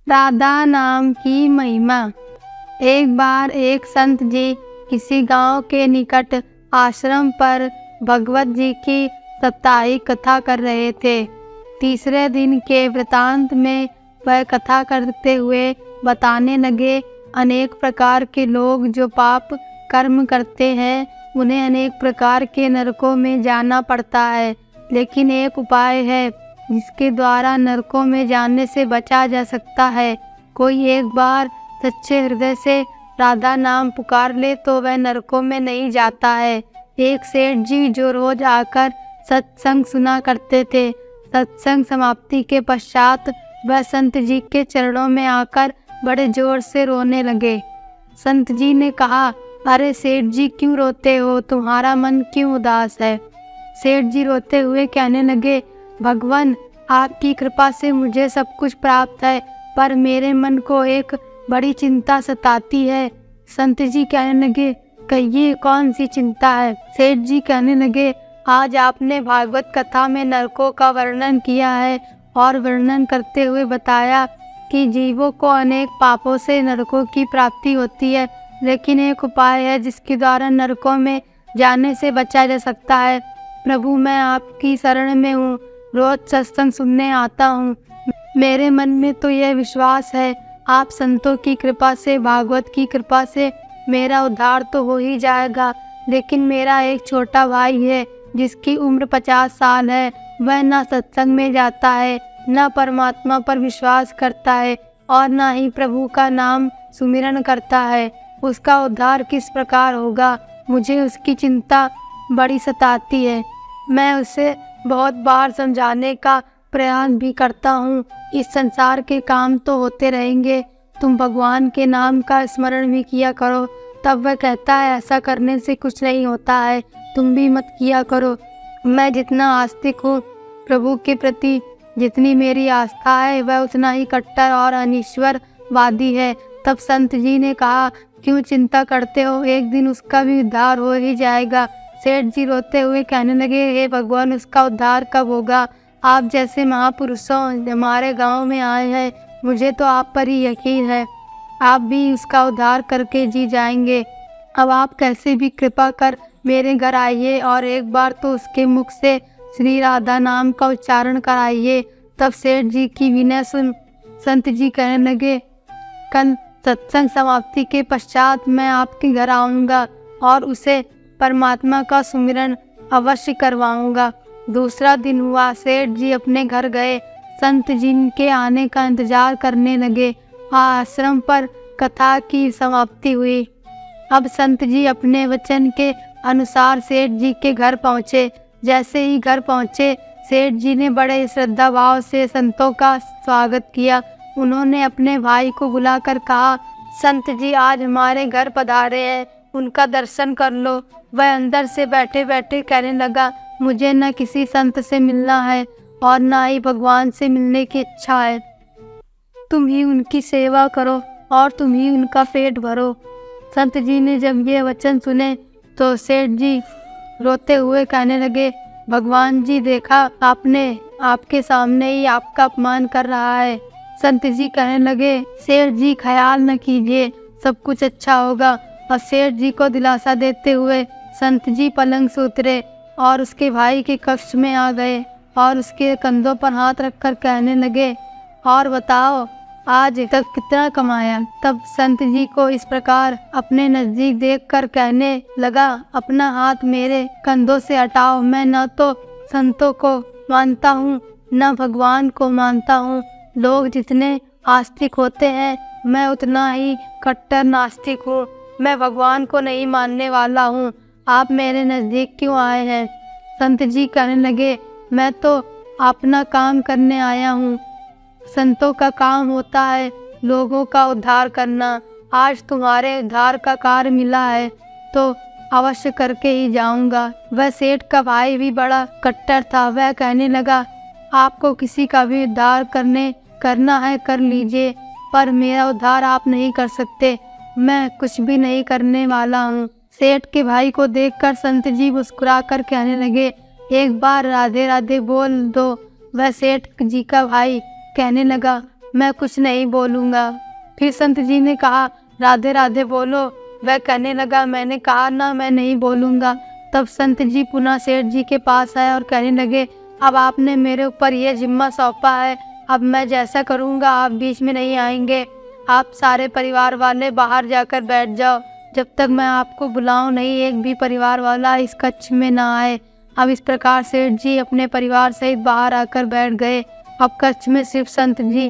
राधा नाम की महिमा। एक बार एक संत जी किसी गांव के निकट आश्रम पर भगवत जी की साप्ताहिक कथा कर रहे थे। तीसरे दिन के वृतांत में वह कथा करते हुए बताने लगे, अनेक प्रकार के लोग जो पाप कर्म करते हैं उन्हें अनेक प्रकार के नरकों में जाना पड़ता है, लेकिन एक उपाय है जिसके द्वारा नरकों में जाने से बचा जा सकता है। कोई एक बार सच्चे हृदय से राधा नाम पुकार ले तो वह नरकों में नहीं जाता है। एक सेठ जी जो रोज आकर सत्संग सुना करते थे, सत्संग समाप्ति के पश्चात वह संत जी के चरणों में आकर बड़े जोर से रोने लगे। संत जी ने कहा, अरे सेठ जी क्यों रोते हो, तुम्हारा मन क्यों उदास है। सेठ जी रोते हुए कहने लगे, भगवान आपकी कृपा से मुझे सब कुछ प्राप्त है, पर मेरे मन को एक बड़ी चिंता सताती है। संत जी कहने लगे, कहिए कौन सी चिंता है। सेठ जी कहने लगे, आज आपने भागवत कथा में नरकों का वर्णन किया है और वर्णन करते हुए बताया कि जीवों को अनेक पापों से नरकों की प्राप्ति होती है, लेकिन एक उपाय है जिसके द्वारा नरकों में जाने से बचा जा सकता है। प्रभु मैं आपकी शरण में हूँ, रोज सत्संग सुनने आता हूँ। मेरे मन में तो यह विश्वास है आप संतों की कृपा से, भागवत की कृपा से मेरा उद्धार तो हो ही जाएगा, लेकिन मेरा एक छोटा भाई है जिसकी उम्र 50 साल है। वह न सत्संग में जाता है, न परमात्मा पर विश्वास करता है और न ही प्रभु का नाम सुमिरन करता है। उसका उद्धार किस प्रकार होगा, मुझे उसकी चिंता बड़ी सताती है। मैं उसे बहुत बार समझाने का प्रयास भी करता हूँ, इस संसार के काम तो होते रहेंगे, तुम भगवान के नाम का स्मरण भी किया करो। तब वह कहता है, ऐसा करने से कुछ नहीं होता है, तुम भी मत किया करो। मैं जितना आस्तिक हूँ प्रभु के प्रति, जितनी मेरी आस्था है वह उतना ही कट्टर और अनिश्वरवादी है। तब संत जी ने कहा, क्यों चिंता करते हो, एक दिन उसका भी उद्धार हो ही जाएगा। सेठ जी रोते हुए कहने लगे, हे भगवान उसका उद्धार कब होगा। आप जैसे महापुरुषों हमारे गांव में आए हैं, मुझे तो आप पर ही यकीन है आप भी उसका उद्धार करके जी जाएंगे। अब आप कैसे भी कृपा कर मेरे घर आइए और एक बार तो उसके मुख से श्री राधा नाम का उच्चारण कराइए। तब सेठ जी की विनय सुन संत जी कहने लगे, कल सत्संग समाप्ति के पश्चात मैं आपके घर आऊँगा और उसे परमात्मा का सुमिरन अवश्य करवाऊँगा। दूसरा दिन हुआ, सेठ जी अपने घर गए, संत जी के आने का इंतजार करने लगे। आश्रम पर कथा की समाप्ति हुई। अब संत जी अपने वचन के अनुसार सेठ जी के घर पहुँचे। जैसे ही घर पहुँचे, सेठ जी ने बड़े श्रद्धा भाव से संतों का स्वागत किया। उन्होंने अपने भाई को बुलाकर कहा, संत जी आज हमारे घर पधारे हैं, उनका दर्शन कर लो। वह अंदर से बैठे बैठे कहने लगा, मुझे न किसी संत से मिलना है और न ही भगवान से मिलने की इच्छा है। तुम ही उनकी सेवा करो और तुम ही उनका पेट भरो। संत जी ने जब ये वचन सुने तो सेठ जी रोते हुए कहने लगे, भगवान जी देखा आपने, आपके सामने ही आपका अपमान कर रहा है। संत जी कहने लगे, सेठ जी ख्याल न कीजिए, सब कुछ अच्छा होगा। और सेठ जी को दिलासा देते हुए संत जी पलंग से उतरे और उसके भाई के कक्ष में आ गए और उसके कंधों पर हाथ रखकर कहने लगे, और बताओ आज तक कितना कमाया। तब संत जी को इस प्रकार अपने नजदीक देखकर कहने लगा, अपना हाथ मेरे कंधों से हटाओ। मैं न तो संतों को मानता हूँ न भगवान को मानता हूँ। लोग जितने आस्तिक होते हैं मैं उतना ही कट्टर नास्तिक हूँ। मैं भगवान को नहीं मानने वाला हूँ। आप मेरे नज़दीक क्यों आए हैं। संत जी कहने लगे, मैं तो अपना काम करने आया हूँ। संतों का काम होता है लोगों का उद्धार करना। आज तुम्हारे उद्धार का कार्य मिला है तो अवश्य करके ही जाऊंगा। वह सेठ का भाई भी बड़ा कट्टर था। वह कहने लगा, आपको किसी का भी उद्धार करना है कर लीजिए, पर मेरा उद्धार आप नहीं कर सकते। मैं कुछ भी नहीं करने वाला हूँ। सेठ के भाई को देखकर संत जी मुस्कुराकर कहने लगे, एक बार राधे राधे बोल दो। वह सेठ जी का भाई कहने लगा, मैं कुछ नहीं बोलूँगा। फिर संत जी ने कहा, राधे राधे बोलो। वह कहने लगा, मैंने कहा ना मैं नहीं बोलूँगा। तब संत जी पुनः सेठ जी के पास आए और कहने लगे, अब आपने मेरे ऊपर यह जिम्मा सौंपा है, अब मैं जैसा करूँगा आप बीच में नहीं आएंगे। आप सारे परिवार वाले बाहर जाकर बैठ जाओ, जब तक मैं आपको बुलाऊं नहीं एक भी परिवार वाला इस कक्ष में ना आए। अब इस प्रकार सेठ जी अपने परिवार सहित बाहर आकर बैठ गए। अब कक्ष में सिर्फ संत जी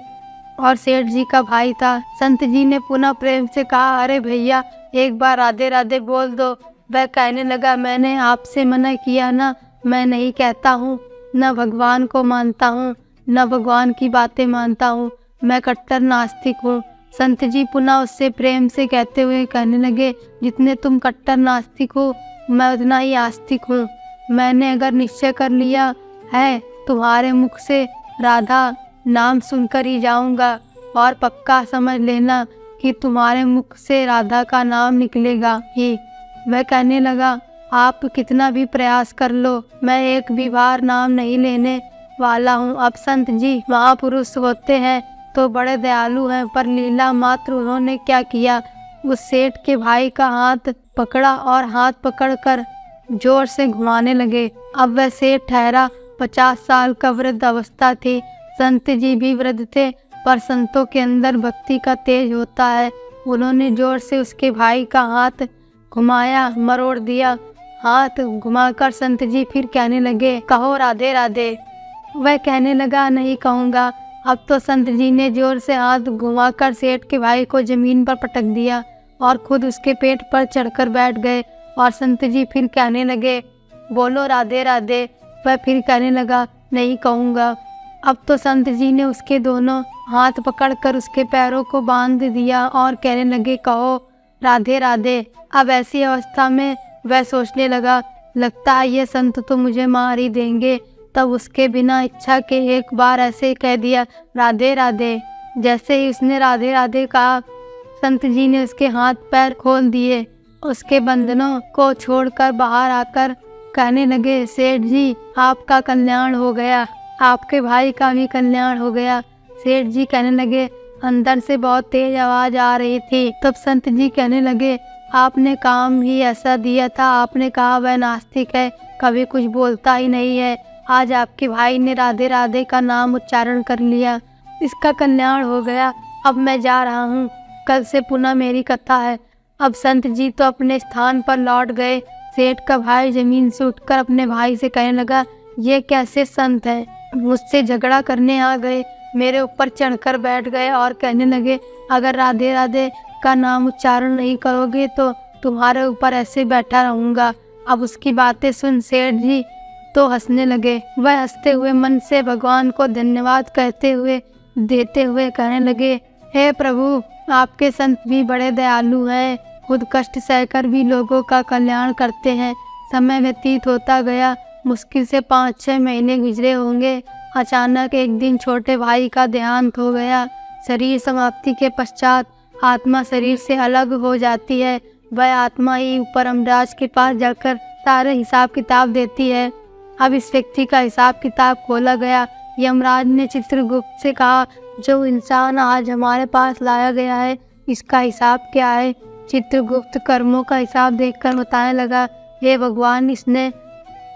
और सेठ जी का भाई था। संत जी ने पुनः प्रेम से कहा, अरे भैया एक बार राधे राधे बोल दो। वह कहने लगा, मैंने आपसे मना किया ना, मैं नहीं कहता हूँ, न भगवान को मानता हूँ न भगवान की बातें मानता हूँ, मैं कट्टर नास्तिक हूँ। संत जी पुनः उससे प्रेम से कहते हुए कहने लगे, जितने तुम कट्टर नास्तिक हो मैं उतना ही आस्तिक हूँ। मैंने अगर निश्चय कर लिया है तुम्हारे मुख से राधा नाम सुनकर ही जाऊंगा, और पक्का समझ लेना कि तुम्हारे मुख से राधा का नाम निकलेगा ही। वह कहने लगा, आप कितना भी प्रयास कर लो, मैं एक भी बार नाम नहीं लेने वाला हूँ। अब संत जी महापुरुष होते हैं तो बड़े दयालु हैं, पर लीला मात्र उन्होंने क्या किया, उस सेठ के भाई का हाथ पकड़ा और हाथ पकड़कर जोर से घुमाने लगे। अब वह सेठ ठहरा 50 साल का वृद्ध अवस्था थी। संत जी भी वृद्ध थे, पर संतों के अंदर भक्ति का तेज होता है। उन्होंने जोर से उसके भाई का हाथ घुमाया, मरोड़ दिया। हाथ घुमाकर संत जी फिर कहने लगे, कहो राधे राधे। वह कहने लगा, नहीं कहूँगा। अब तो संत जी ने जोर से हाथ घुमाकर सेठ के भाई को जमीन पर पटक दिया और खुद उसके पेट पर चढ़कर बैठ गए। और संत जी फिर कहने लगे, बोलो राधे राधे। वह फिर कहने लगा, नहीं कहूँगा। अब तो संत जी ने उसके दोनों हाथ पकड़कर उसके पैरों को बांध दिया और कहने लगे, कहो राधे राधे। अब ऐसी अवस्था में वह सोचने लगा, लगता है ये संत तो मुझे मार ही देंगे। तब उसके बिना इच्छा के एक बार ऐसे कह दिया, राधे राधे। जैसे ही उसने राधे राधे कहा, संत जी ने उसके हाथ पैर खोल दिए, उसके बंधनों को छोड़कर बाहर आकर कहने लगे, सेठ जी आपका कल्याण हो गया, आपके भाई का भी कल्याण हो गया। सेठ जी कहने लगे, अंदर से बहुत तेज आवाज आ रही थी। तब संत जी कहने लगे, आपने काम ही ऐसा दिया था, आपने कहा वह नास्तिक है, कभी कुछ बोलता ही नहीं है। आज आपके भाई ने राधे राधे का नाम उच्चारण कर लिया, इसका कल्याण हो गया। अब मैं जा रहा हूँ, कल से पुनः मेरी कथा है। अब संत जी तो अपने स्थान पर लौट गए। सेठ का भाई जमीन से उठकर अपने भाई से कहने लगा, ये कैसे संत हैं, मुझसे झगड़ा करने आ गए, मेरे ऊपर चढ़कर बैठ गए और कहने लगे, अगर राधे राधे का नाम उच्चारण नहीं करोगे तो तुम्हारे ऊपर ऐसे बैठा रहूँगा। अब उसकी बातें सुन सेठ जी तो हंसने लगे। वह हंसते हुए मन से भगवान को धन्यवाद कहते हुए देते हुए कहने लगे, हे प्रभु, आपके संत भी बड़े दयालु हैं, खुद कष्ट सहकर भी लोगों का कल्याण करते हैं। समय व्यतीत होता गया, मुश्किल से 5-6 महीने गुजरे होंगे। अचानक एक दिन छोटे भाई का देहांत हो गया। शरीर समाप्ति के पश्चात आत्मा शरीर से अलग हो जाती है। वह आत्मा ही ऊपर यमराज के पास जाकर सारे हिसाब किताब देती है। अब इस व्यक्ति का हिसाब किताब खोला गया। यमराज ने चित्रगुप्त से कहा, जो इंसान आज हमारे पास लाया गया है, इसका हिसाब क्या है? चित्रगुप्त कर्मों का हिसाब देखकर बताने लगा, हे भगवान, इसने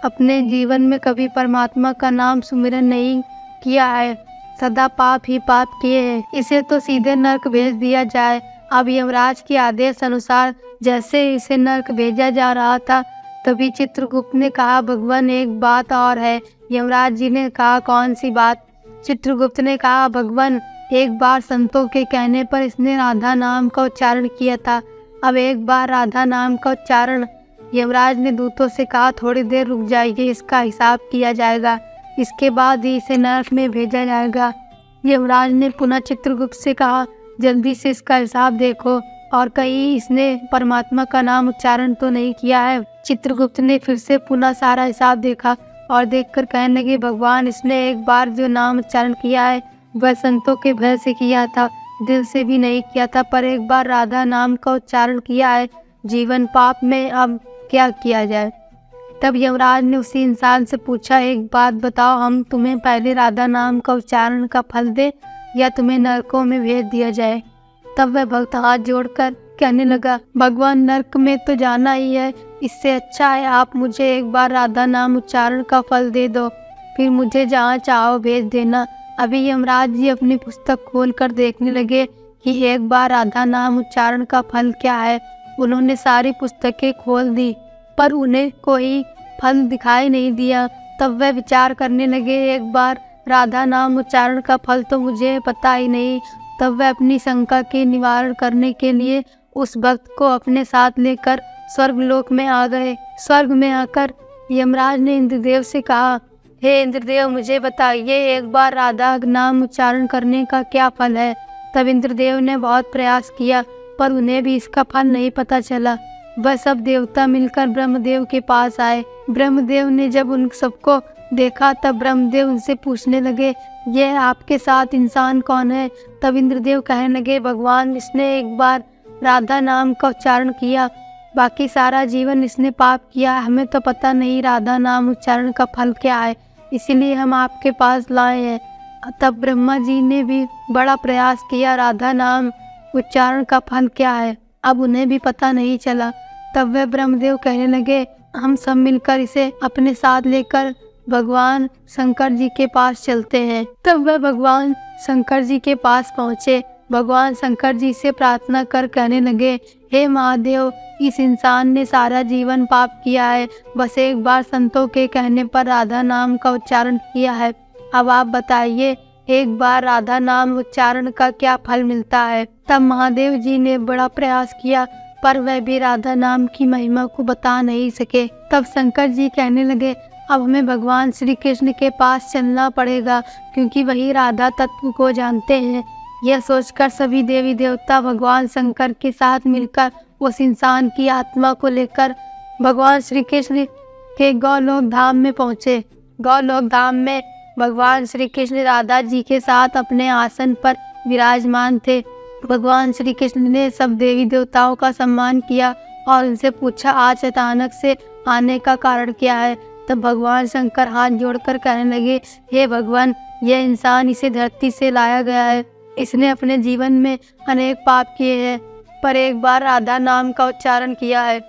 अपने जीवन में कभी परमात्मा का नाम सुमिरन नहीं किया है, सदा पाप ही पाप किए हैं, इसे तो सीधे नरक भेज दिया जाए। अब यमराज के आदेश अनुसार जैसे इसे नरक भेजा जा रहा था, तभी चित्रगुप्त ने कहा, भगवान एक बात और है। यमराज जी ने कहा, कौन सी बात? चित्रगुप्त ने कहा, भगवान, एक बार संतों के कहने पर इसने राधा नाम का उच्चारण किया था। अब एक बार राधा नाम का उच्चारण। यमराज ने दूतों से कहा, थोड़ी देर रुक जाइए, इसका हिसाब किया जाएगा, इसके बाद ही इसे नरक में भेजा जाएगा। यमराज ने पुनः चित्रगुप्त से कहा, जल्दी से इसका हिसाब देखो और कहीं इसने परमात्मा का नाम उच्चारण तो नहीं किया है। चित्रगुप्त ने फिर से पुनः सारा हिसाब देखा और देखकर कहने लगे, भगवान, इसने एक बार जो नाम उच्चारण किया है वह संतों के भय से किया था, दिल से भी नहीं किया था, पर एक बार राधा नाम का उच्चारण किया है, जीवन पाप में, अब क्या किया जाए? तब यमराज ने उसी इंसान से पूछा, एक बात बताओ, हम तुम्हें पहले राधा नाम का उच्चारण का फल दें या तुम्हें नरकों में भेज दिया जाए। तब वह भक्त हाथ जोड़कर कहने लगा, भगवान नरक में तो जाना ही है, इससे अच्छा है आप मुझे एक बार राधा नाम उच्चारण का फल दे दो, फिर मुझे जहाँ चाहो भेज देना। अभी यमराज जी अपनी पुस्तक खोलकर देखने लगे कि एक बार राधा नाम उच्चारण का फल क्या है। उन्होंने सारी पुस्तकें खोल दी पर उन्हें कोई फल दिखाई नहीं दिया। तब वह विचार करने लगे, एक बार राधा नाम उच्चारण का फल तो मुझे पता ही नहीं। तब वह अपनी शंका के निवारण करने के लिए उस भक्त को अपने साथ लेकर स्वर्गलोक में आ गए। स्वर्ग में आकर यमराज ने इंद्रदेव से कहा, हे इंद्रदेव, मुझे बताइए एक बार राधा नाम उच्चारण करने का क्या फल है। तब इंद्रदेव ने बहुत प्रयास किया पर उन्हें भी इसका फल नहीं पता चला। वह सब देवता मिलकर ब्रह्मदेव के पास आए। ब्रह्मदेव ने जब उन सबको देखा तब ब्रह्मदेव उनसे पूछने लगे, यह आपके साथ इंसान कौन है। तब इंद्रदेव कहने लगे, भगवान, इसने एक बार राधा नाम का उच्चारण किया, बाकी सारा जीवन इसने पाप किया। हमें तो पता नहीं राधा नाम उच्चारण का फल क्या है, इसीलिए हम आपके पास लाए हैं। तब ब्रह्मा जी ने भी बड़ा प्रयास किया, राधा नाम उच्चारण का फल क्या है, अब उन्हें भी पता नहीं चला। तब वह ब्रह्मदेव कहने लगे, हम सब मिलकर इसे अपने साथ लेकर भगवान शंकर जी के पास चलते हैं। तब वह भगवान शंकर जी के पास पहुँचे। भगवान शंकर जी से प्रार्थना कर कहने लगे, हे महादेव, इस इंसान ने सारा जीवन पाप किया है, बस एक बार संतों के कहने पर राधा नाम का उच्चारण किया है। अब आप बताइए एक बार राधा नाम उच्चारण का क्या फल मिलता है। तब महादेव जी ने बड़ा प्रयास किया पर वह भी राधा नाम की महिमा को बता नहीं सके। तब शंकर जी कहने लगे, अब हमें भगवान श्री कृष्ण के पास चलना पड़ेगा क्योंकि वही राधा तत्व को जानते हैं। यह सोचकर सभी देवी देवता भगवान शंकर के साथ मिलकर उस इंसान की आत्मा को लेकर भगवान श्री कृष्ण के गौलोक धाम में पहुँचे। गौलोक धाम में भगवान श्री कृष्ण राधा जी के साथ अपने आसन पर विराजमान थे। भगवान श्री कृष्ण ने सब देवी देवताओं का सम्मान किया और उनसे पूछा, आज अचानक से आने का कारण क्या है। तब भगवान शंकर हाथ जोड़कर कहने लगे, हे भगवान, यह इंसान इसे धरती से लाया गया है। इसने अपने जीवन में अनेक पाप किए हैं पर एक बार राधा नाम का उच्चारण किया है।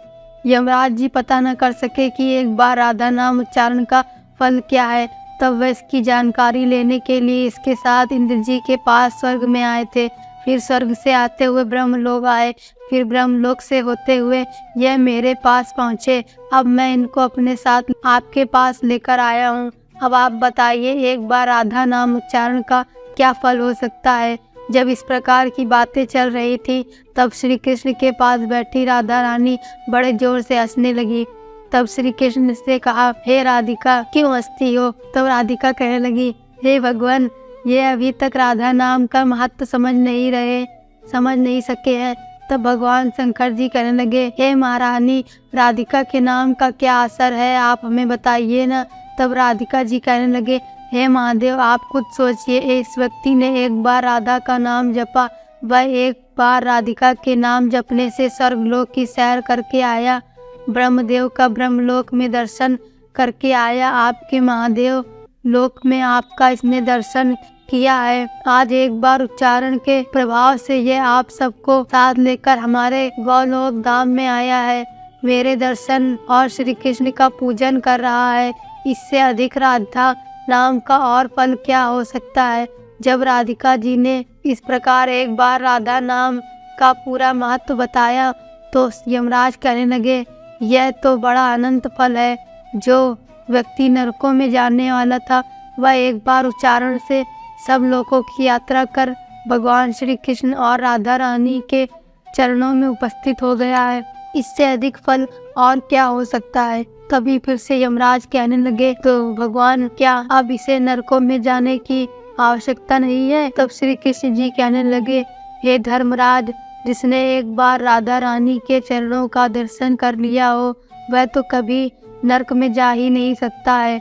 यमराज जी पता न कर सके कि एक बार राधा नाम उच्चारण का फल क्या है। तब वह इसकी जानकारी लेने के लिए इसके साथ इंद्र जी के पास स्वर्ग में आए थे। फिर स्वर्ग से आते हुए ब्रह्मलोक आए, फिर ब्रह्मलोक से होते हुए यह मेरे पास पहुँचे। अब मैं इनको अपने साथ आपके पास लेकर आया हूँ। अब आप बताइए एक बार राधा नाम उच्चारण का क्या फल हो सकता है। जब इस प्रकार की बातें चल रही थी तब श्री कृष्ण के पास बैठी राधा रानी बड़े जोर से हंसने लगी। तब श्री कृष्ण से कहा, हे राधिका, क्यों हंसती हो। तब राधिका कहने लगी, हे भगवान, ये अभी तक राधा नाम का महत्व समझ नहीं सके हैं। तब भगवान शंकर जी कहने लगे, हे महारानी, राधिका के नाम का क्या असर है, आप हमें बताइए ना। तब राधिका जी कहने लगे, हे महादेव, आप खुद सोचिए, इस व्यक्ति ने एक बार राधा का नाम जपा, वह एक बार राधिका के नाम जपने से स्वर्गलोक की सैर करके आया, ब्रह्मदेव का ब्रह्मलोक में दर्शन करके आया, आपके महादेव लोक में आपका इसने दर्शन किया है। आज एक बार उच्चारण के प्रभाव से यह आप सबको साथ लेकर हमारे गौलोक धाम में आया है, मेरे दर्शन और श्री कृष्ण का पूजन कर रहा है। इससे अधिक राधा नाम का और फल क्या हो सकता है। जब राधिका जी ने इस प्रकार एक बार राधा नाम का पूरा महत्व बताया तो यमराज कहने लगे, यह तो बड़ा अनंत फल है। जो व्यक्ति नरकों में जाने वाला था वह एक बार उच्चारण से सब लोगों की यात्रा कर भगवान श्री कृष्ण और राधा रानी के चरणों में उपस्थित हो गया है। इससे अधिक फल और क्या हो सकता है। तभी फिर से यमराज कहने लगे, तो भगवान, क्या अब इसे नरकों में जाने की आवश्यकता नहीं है। तब श्री कृष्ण जी कहने लगे, हे धर्मराज, जिसने एक बार राधा रानी के चरणों का दर्शन कर लिया हो वह तो कभी नरक में जा ही नहीं सकता है।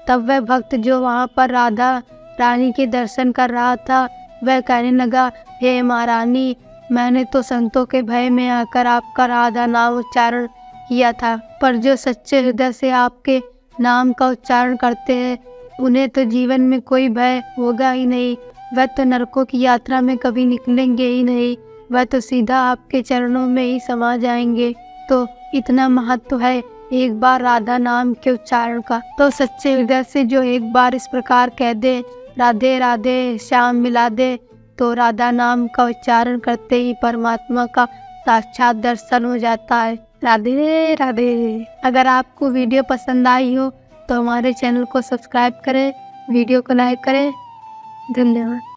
तब वह भक्त जो वहाँ पर राधा रानी के दर्शन कर रहा था वह कहने लगा, हे महारानी, मैंने तो संतों के भय में आकर आपका राधा नाम उच्चारण किया था, पर जो सच्चे हृदय से आपके नाम का उच्चारण करते हैं उन्हें तो जीवन में कोई भय होगा ही नहीं। वह तो नरकों की यात्रा में कभी निकलेंगे ही नहीं, वह तो सीधा आपके चरणों में ही समा जाएंगे। तो इतना महत्व है एक बार राधा नाम के उच्चारण का। तो सच्चे हृदय से जो एक बार इस प्रकार कह दे, राधे राधे श्याम मिला दे, तो राधा नाम का उच्चारण करते ही परमात्मा का साक्षात दर्शन हो जाता है। राधे राधे। अगर आपको वीडियो पसंद आई हो तो हमारे चैनल को सब्सक्राइब करें, वीडियो को लाइक करें। धन्यवाद।